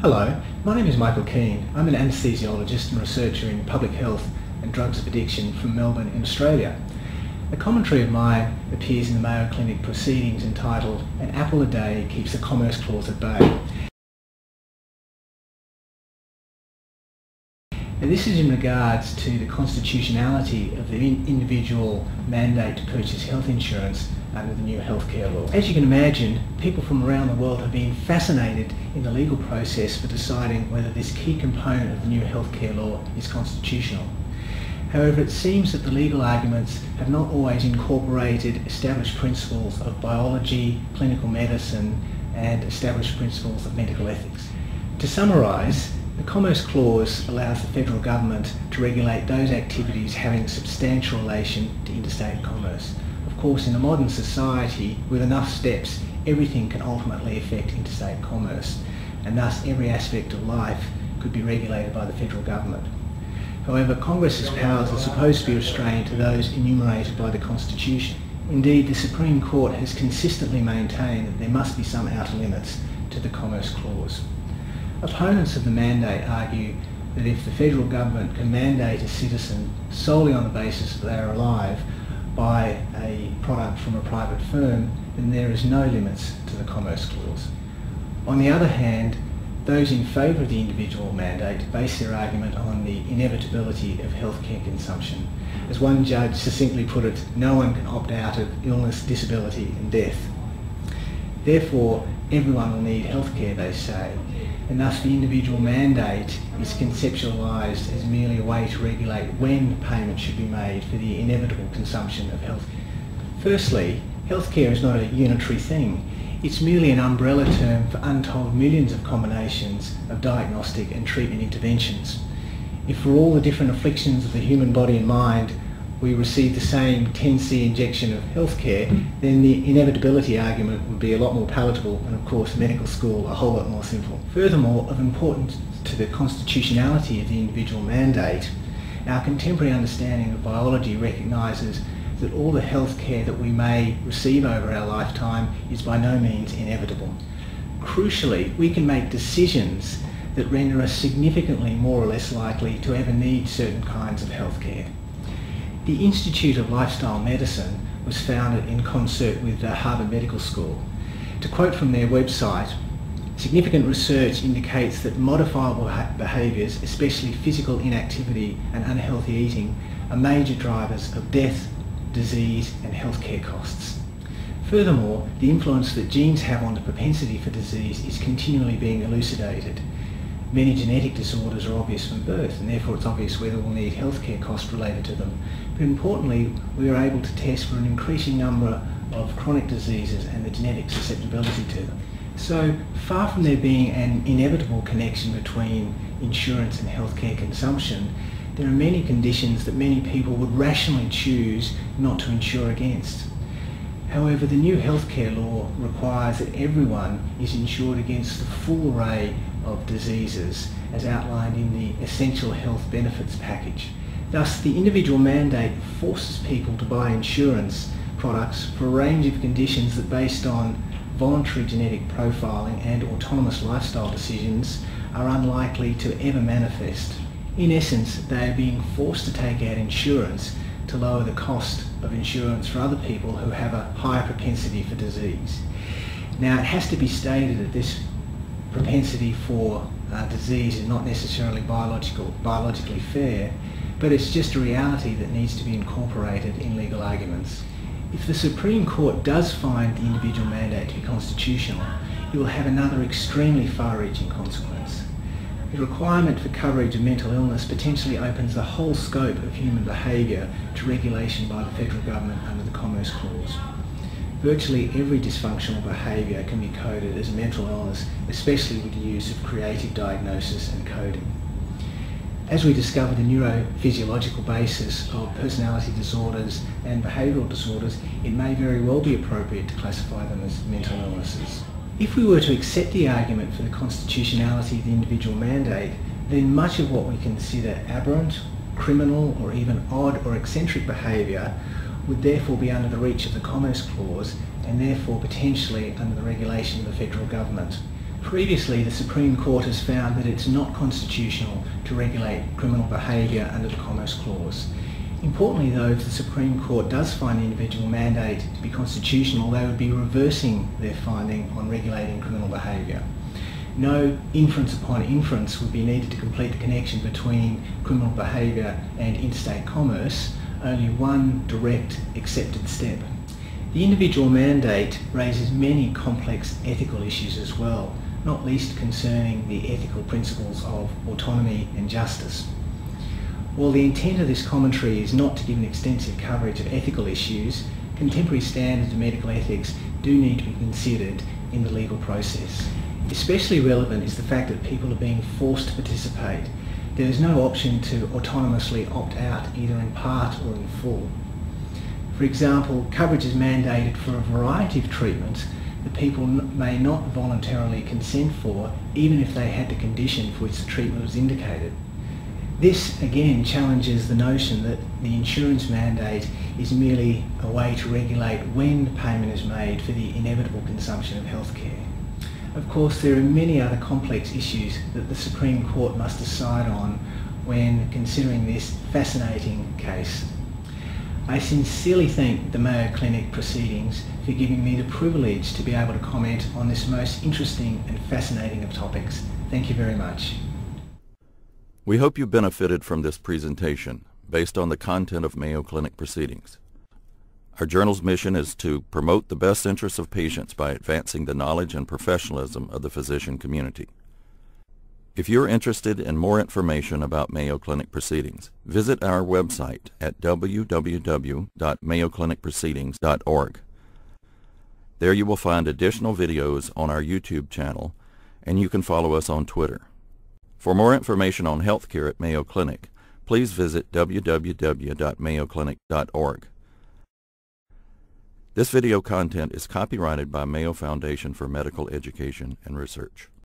Hello, my name is Michael Keane. I'm an anaesthesiologist and researcher in public health and drugs of addiction from Melbourne in Australia. A commentary of mine appears in the Mayo Clinic Proceedings entitled "An Apple a Day Keeps the Commerce Clause at Bay." And this is in regards to the constitutionality of the individual mandate to purchase health insurance under the new healthcare law. As you can imagine, people from around the world have been fascinated in the legal process for deciding whether this key component of the new healthcare law is constitutional. However, it seems that the legal arguments have not always incorporated established principles of biology, clinical medicine, and established principles of medical ethics. To summarise, the Commerce Clause allows the federal government to regulate those activities having substantial relation to interstate commerce. Of course, in a modern society, with enough steps, everything can ultimately affect interstate commerce, and thus every aspect of life could be regulated by the federal government. However, Congress's powers are supposed to be restrained to those enumerated by the Constitution. Indeed, the Supreme Court has consistently maintained that there must be some outer limits to the Commerce Clause. Opponents of the mandate argue that if the federal government can mandate a citizen solely on the basis that they are alive buy a product from a private firm, then there is no limits to the Commerce Clause. On the other hand, those in favour of the individual mandate base their argument on the inevitability of healthcare consumption. As one judge succinctly put it, no one can opt out of illness, disability and death. Therefore, everyone will need healthcare, they say, and thus the individual mandate is conceptualised as merely a way to regulate when payment should be made for the inevitable consumption of healthcare. Firstly, healthcare is not a unitary thing. It's merely an umbrella term for untold millions of combinations of diagnostic and treatment interventions. If for all the different afflictions of the human body and mind we receive the same 10C injection of healthcare, then the inevitability argument would be a lot more palatable and of course medical school a whole lot more simple. Furthermore, of importance to the constitutionality of the individual mandate, our contemporary understanding of biology recognises that all the healthcare that we may receive over our lifetime is by no means inevitable. Crucially, we can make decisions that render us significantly more or less likely to ever need certain kinds of healthcare. The Institute of Lifestyle Medicine was founded in concert with the Harvard Medical School. To quote from their website, significant research indicates that modifiable behaviours, especially physical inactivity and unhealthy eating, are major drivers of death, disease and healthcare costs. Furthermore, the influence that genes have on the propensity for disease is continually being elucidated. Many genetic disorders are obvious from birth, and therefore it's obvious whether we'll need healthcare costs related to them. But importantly, we are able to test for an increasing number of chronic diseases and the genetic susceptibility to them. So, far from there being an inevitable connection between insurance and healthcare consumption, there are many conditions that many people would rationally choose not to insure against. However, the new healthcare law requires that everyone is insured against the full array of diseases as outlined in the Essential Health Benefits Package. Thus, the individual mandate forces people to buy insurance products for a range of conditions that, based on voluntary genetic profiling and autonomous lifestyle decisions, are unlikely to ever manifest. In essence, they are being forced to take out insurance to lower the cost of insurance for other people who have a higher propensity for disease. Now, it has to be stated that this propensity for disease is not necessarily biologically fair, but it's just a reality that needs to be incorporated in legal arguments. If the Supreme Court does find the individual mandate to be constitutional, it will have another extremely far-reaching consequence. The requirement for coverage of mental illness potentially opens the whole scope of human behaviour to regulation by the federal government under the Commerce Clause. Virtually every dysfunctional behaviour can be coded as a mental illness, especially with the use of creative diagnosis and coding. As we discover the neurophysiological basis of personality disorders and behavioural disorders, it may very well be appropriate to classify them as mental illnesses. If we were to accept the argument for the constitutionality of the individual mandate, then much of what we consider aberrant, criminal or even odd or eccentric behaviour would therefore be under the reach of the Commerce Clause and therefore potentially under the regulation of the federal government. Previously, the Supreme Court has found that it's not constitutional to regulate criminal behaviour under the Commerce Clause. Importantly though, if the Supreme Court does find the individual mandate to be constitutional, they would be reversing their finding on regulating criminal behaviour. No inference upon inference would be needed to complete the connection between criminal behaviour and interstate commerce, only one direct accepted step. The individual mandate raises many complex ethical issues as well, not least concerning the ethical principles of autonomy and justice. While the intent of this commentary is not to give an extensive coverage of ethical issues, contemporary standards of medical ethics do need to be considered in the legal process. Especially relevant is the fact that people are being forced to participate. There is no option to autonomously opt out, either in part or in full. For example, coverage is mandated for a variety of treatments that people may not voluntarily consent for, even if they had the condition for which the treatment was indicated. This again challenges the notion that the insurance mandate is merely a way to regulate when payment is made for the inevitable consumption of healthcare. Of course, there are many other complex issues that the Supreme Court must decide on when considering this fascinating case. I sincerely thank the Mayo Clinic Proceedings for giving me the privilege to be able to comment on this most interesting and fascinating of topics. Thank you very much. We hope you benefited from this presentation based on the content of Mayo Clinic Proceedings. Our journal's mission is to promote the best interests of patients by advancing the knowledge and professionalism of the physician community. If you're interested in more information about Mayo Clinic Proceedings, visit our website at www.mayoclinicproceedings.org. There you will find additional videos on our YouTube channel, and you can follow us on Twitter. For more information on healthcare at Mayo Clinic, please visit www.mayoclinic.org. This video content is copyrighted by Mayo Foundation for Medical Education and Research.